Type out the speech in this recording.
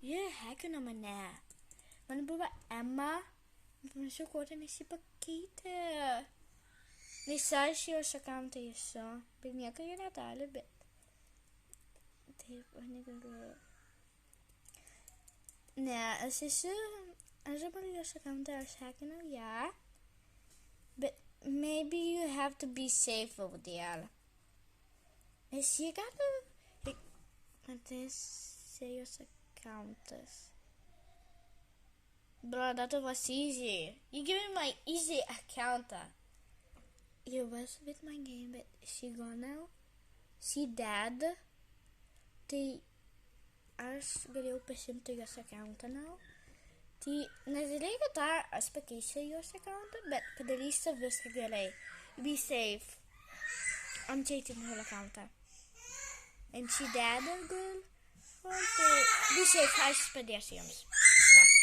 Je hacken na mané. Mas boba Emma, mas eu conto nesse paquete. Mensagem eu sacante isso. Bem que eu Natália, bet. Tipo, né, assiste. I don't believe your account is hacking now, yeah. But maybe you have to be safe over there. Is you gotta this say your account is. Bro, that was easy. You give me my easy account. You was with my game, but she gone now. She dead. They ask ganhou % your account now. Die natuurlijk daar als paketje your account, but for the least of us ganhei. Be safe. I'm changing her account. And she dead girl. Okay. Be safe, huis per